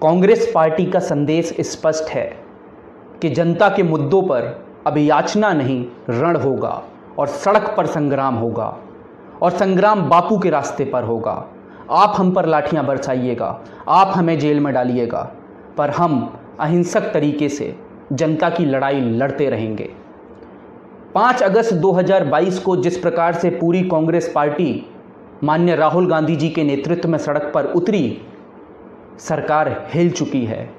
Congress party का संदेश स्पष्ट है कि जनता के मुद्दों पर अब याचना नहीं, रण होगा और सड़क पर संग्राम होगा और संग्राम बापू के रास्ते पर होगा। आप हम पर लाठियां बरसाइएगा, आप हमें जेल में डालिएगा, पर हम अहिंसक तरीके से जनता की लड़ाई लड़ते रहेंगे। 5 अगस्त 2022 को जिस प्रकार से पूरी कांग्रेस पार्टी माननीय राहुल गांधी जी के नेतृत्व में सड़क पर उतरी, सरकार हिल चुकी है।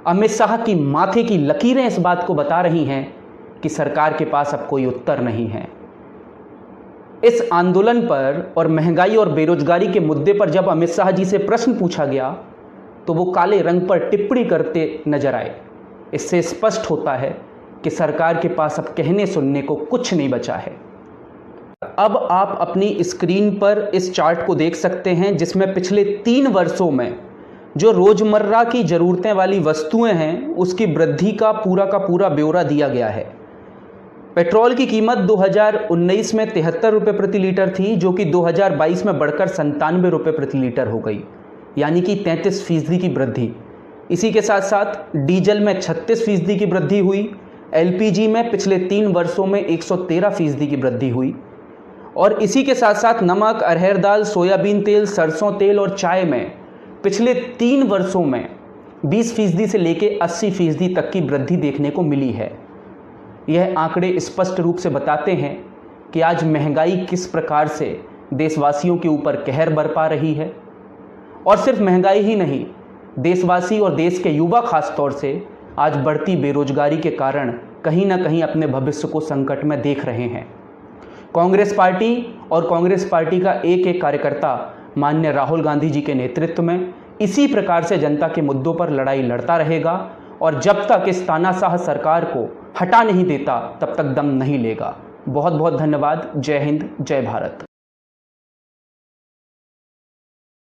अमित शाह की माथे की लकीरें इस बात को बता रही हैं कि सरकार के पास अब कोई उत्तर नहीं है। इस आंदोलन पर और महंगाई और बेरोजगारी के मुद्दे पर जब अमित शाह जी से प्रश्न पूछा गया तो वो काले रंग पर टिप्पणी करते नजर आए। इससे स्पष्ट होता है कि सरकार के पास अब कहने सुनने को कुछ नहीं बचा है। अब आप अपनी स्क्रीन पर इस चार्ट को देख सकते हैं जिसमें पिछले 3 वर्षों में जो रोजमर्रा की ज़रूरतें वाली वस्तुएं हैं उसकी वृद्धि का पूरा ब्यौरा दिया गया है। पेट्रोल की कीमत 2019 में 73 रुपये प्रति लीटर थी, जो कि 2022 में बढ़कर 97 रुपये प्रति लीटर हो गई, यानी कि 33% की वृद्धि। इसी के साथ साथ डीजल में 36% की वृद्धि हुई, एलपीजी में पिछले 3 वर्षों में 113% की वृद्धि हुई, और इसी के साथ साथ नमक, अरहर दाल, सोयाबीन तेल, सरसों तेल और चाय में पिछले 3 वर्षों में 20% से लेकर 80% तक की वृद्धि देखने को मिली है। यह आंकड़े स्पष्ट रूप से बताते हैं कि आज महंगाई किस प्रकार से देशवासियों के ऊपर कहर बरपा रही है। और सिर्फ महंगाई ही नहीं, देशवासी और देश के युवा खास तौर से आज बढ़ती बेरोजगारी के कारण कहीं ना कहीं अपने भविष्य को संकट में देख रहे हैं। कांग्रेस पार्टी और कांग्रेस पार्टी का एक एक कार्यकर्ता माननीय राहुल गांधी जी के नेतृत्व में इसी प्रकार से जनता के मुद्दों पर लड़ाई लड़ता रहेगा, और जब तक इस तानाशाह सरकार को हटा नहीं देता तब तक दम नहीं लेगा। बहुत बहुत धन्यवाद। जय हिंद, जय भारत।